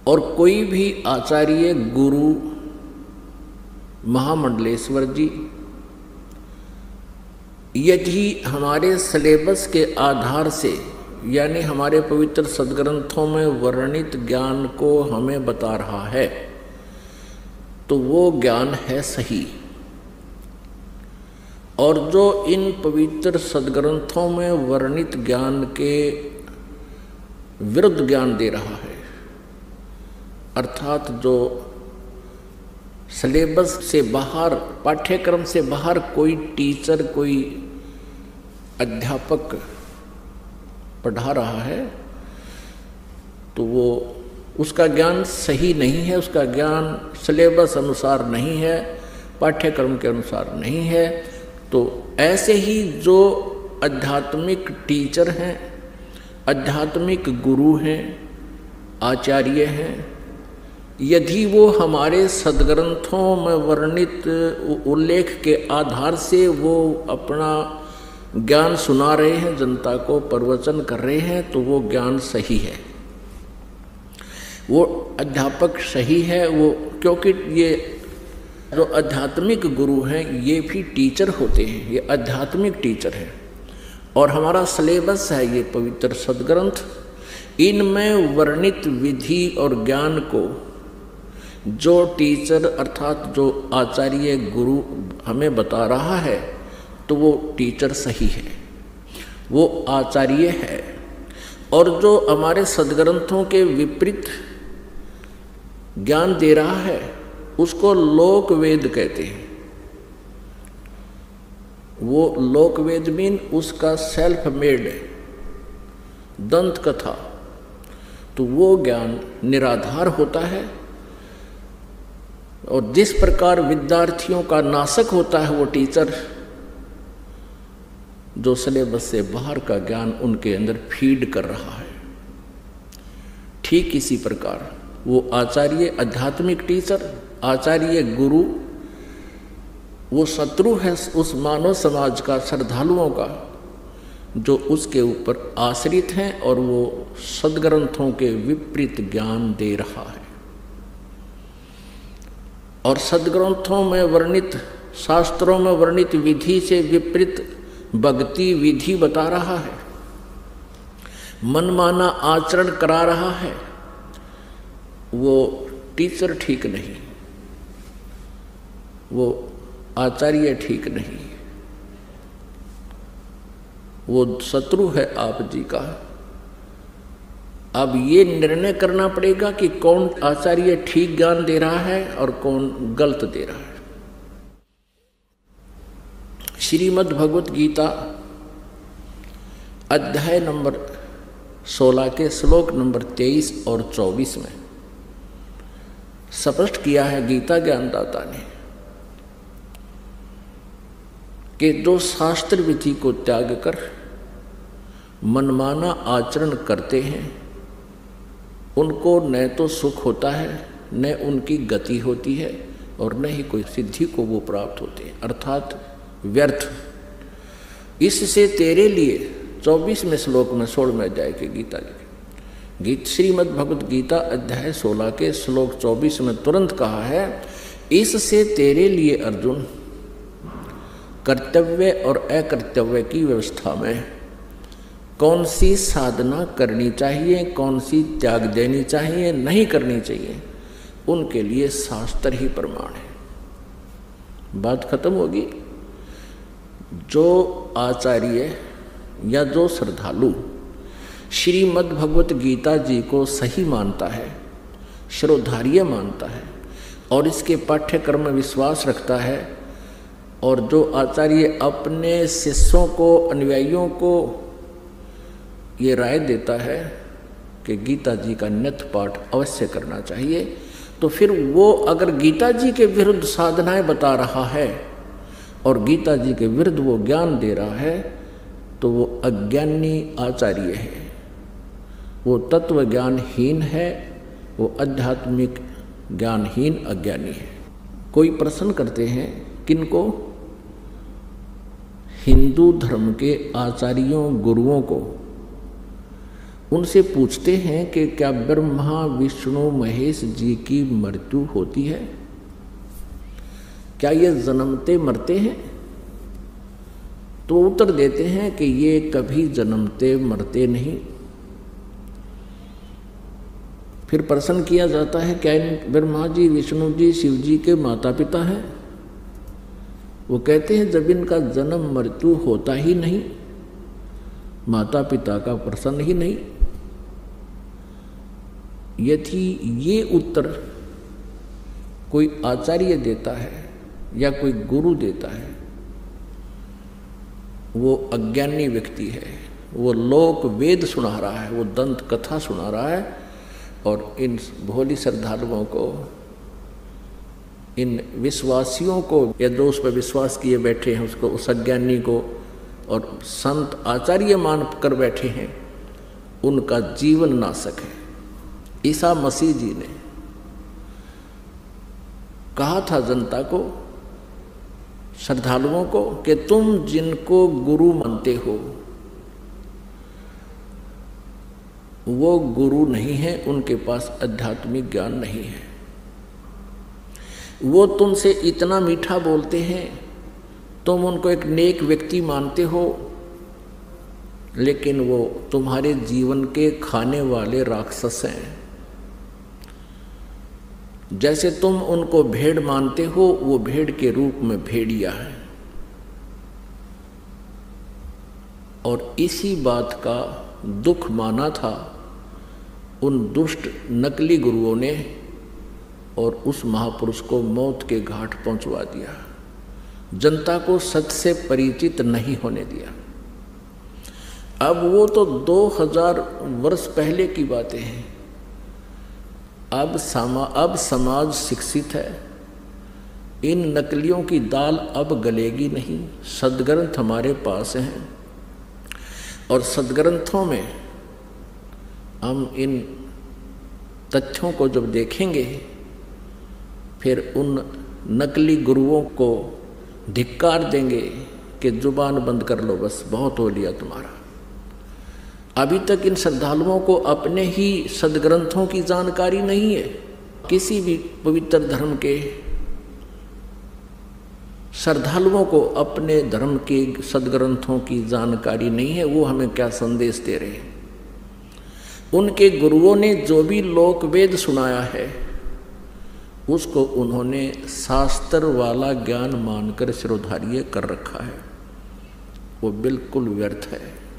और कोई भी आचार्य गुरु महामंडलेश्वर जी यदि हमारे सिलेबस के आधार से यानी हमारे पवित्र सदग्रंथों में वर्णित ज्ञान को हमें बता रहा है तो वो ज्ञान है सही। और जो इन पवित्र सदग्रंथों में वर्णित ज्ञान के विरुद्ध ज्ञान दे रहा है, अर्थात जो सिलेबस से बाहर, पाठ्यक्रम से बाहर कोई टीचर, कोई अध्यापक पढ़ा रहा है, तो वो उसका ज्ञान सही नहीं है, उसका ज्ञान सिलेबस अनुसार नहीं है, पाठ्यक्रम के अनुसार नहीं है। तो ऐसे ही जो आध्यात्मिक टीचर हैं, आध्यात्मिक गुरु हैं, आचार्य हैं, यदि वो हमारे सदग्रंथों में वर्णित उल्लेख के आधार से वो अपना ज्ञान सुना रहे हैं, जनता को प्रवचन कर रहे हैं, तो वो ज्ञान सही है, वो अध्यापक सही है। वो क्योंकि ये जो आध्यात्मिक गुरु हैं ये भी टीचर होते हैं, ये आध्यात्मिक टीचर हैं। और हमारा सिलेबस है ये पवित्र सदग्रंथ, इनमें वर्णित विधि और ज्ञान को जो टीचर अर्थात जो आचार्य गुरु हमें बता रहा है तो वो टीचर सही है, वो आचार्य है। और जो हमारे सदग्रंथों के विपरीत ज्ञान दे रहा है उसको लोक वेद कहते हैं। वो लोक वेद मीन उसका सेल्फ मेड दंत कथा, तो वो ज्ञान निराधार होता है। और जिस प्रकार विद्यार्थियों का नाशक होता है वो टीचर जो सिलेबस से बाहर का ज्ञान उनके अंदर फीड कर रहा है, ठीक इसी प्रकार वो आचार्य आध्यात्मिक टीचर, आचार्य गुरु, वो शत्रु है उस मानव समाज का, श्रद्धालुओं का, जो उसके ऊपर आश्रित हैं और वो सदग्रंथों के विपरीत ज्ञान दे रहा है। और सदग्रंथों में वर्णित, शास्त्रों में वर्णित विधि से विपरीत भक्ति विधि बता रहा है, मनमाना आचरण करा रहा है, वो टीचर ठीक नहीं, वो आचार्य ठीक नहीं, वो शत्रु है आप जी का। अब ये निर्णय करना पड़ेगा कि कौन आचार्य ठीक ज्ञान दे रहा है और कौन गलत दे रहा है। श्रीमद् भगवत गीता अध्याय नंबर 16 के श्लोक नंबर 23 और 24 में स्पष्ट किया है गीता ज्ञानदाता ने कि जो शास्त्र विधि को त्याग कर मनमाना आचरण करते हैं उनको न तो सुख होता है, न उनकी गति होती है, और न ही कोई सिद्धि को वो प्राप्त होते हैं, अर्थात व्यर्थ। इससे तेरे लिए 24वें श्लोक में 16वें अध्याय के गीता गीत श्रीमद् भगवत गीता अध्याय 16 के श्लोक 24 में तुरंत कहा है, इससे तेरे लिए अर्जुन कर्तव्य और अकर्तव्य की व्यवस्था में कौन सी साधना करनी चाहिए, कौन सी त्याग देनी चाहिए, नहीं करनी चाहिए, उनके लिए शास्त्र ही प्रमाण है। बात खत्म होगी। जो आचार्य या जो श्रद्धालु श्रीमद् भगवत गीता जी को सही मानता है, श्रोधार्य मानता है और इसके पाठ्यक्रम में विश्वास रखता है, और जो आचार्य अपने शिष्यों को, अनुयायियों को ये राय देता है कि गीता जी का नित्य पाठ अवश्य करना चाहिए, तो फिर वो अगर गीता जी के विरुद्ध साधनाएं बता रहा है और गीता जी के विरुद्ध वो ज्ञान दे रहा है, तो वो अज्ञानी आचार्य है, वो तत्व ज्ञानहीन है, वो आध्यात्मिक ज्ञानहीन अज्ञानी है। कोई प्रश्न करते हैं किनको? हिंदू धर्म के आचार्यों, गुरुओं को, उनसे पूछते हैं कि क्या ब्रह्मा विष्णु महेश जी की मृत्यु होती है? क्या ये जन्मते मरते हैं? तो उत्तर देते हैं कि ये कभी जन्मते मरते नहीं। फिर प्रश्न किया जाता है, क्या इन ब्रह्मा जी विष्णु जी शिव जी के माता पिता हैं? वो कहते हैं जब इनका जन्म मृत्यु होता ही नहीं, माता पिता का प्रश्न ही नहीं। यदि ये उत्तर कोई आचार्य देता है या कोई गुरु देता है, वो अज्ञानी व्यक्ति है, वो लोक वेद सुना रहा है, वो दंत कथा सुना रहा है और इन भोली श्रद्धालुओं को, इन विश्वासियों को, या जो उस पर विश्वास किए बैठे हैं उसको, उस अज्ञानी को और संत आचार्य मान कर बैठे हैं, उनका जीवन नाशक है। ईसा मसीह जी ने कहा था जनता को, श्रद्धालुओं को, कि तुम जिनको गुरु मानते हो वो गुरु नहीं है, उनके पास आध्यात्मिक ज्ञान नहीं है। वो तुमसे इतना मीठा बोलते हैं, तुम उनको एक नेक व्यक्ति मानते हो, लेकिन वो तुम्हारे जीवन के खाने वाले राक्षस हैं। जैसे तुम उनको भेड़ मानते हो, वो भेड़ के रूप में भेड़िया है। और इसी बात का दुख माना था उन दुष्ट नकली गुरुओं ने और उस महापुरुष को मौत के घाट पहुंचवा दिया। जनता को सत्य से परिचित नहीं होने दिया। अब वो तो 2000 वर्ष पहले की बातें हैं। अब समाज शिक्षित है। इन नकलियों की दाल अब गलेगी नहीं। सद्ग्रंथ हमारे पास हैं और सद्ग्रंथों में हम इन तथ्यों को जब देखेंगे, फिर उन नकली गुरुओं को धिक्कार देंगे कि जुबान बंद कर लो, बस बहुत हो लिया तुम्हारा। अभी तक इन श्रद्धालुओं को अपने ही सद्ग्रंथों की जानकारी नहीं है। किसी भी पवित्र धर्म के श्रद्धालुओं को अपने धर्म के सद्ग्रंथों की जानकारी नहीं है। वो हमें क्या संदेश दे रहे हैं? उनके गुरुओं ने जो भी लोक वेद सुनाया है उसको उन्होंने शास्त्र वाला ज्ञान मानकर शिरोधार्य कर रखा है। वो बिल्कुल व्यर्थ है।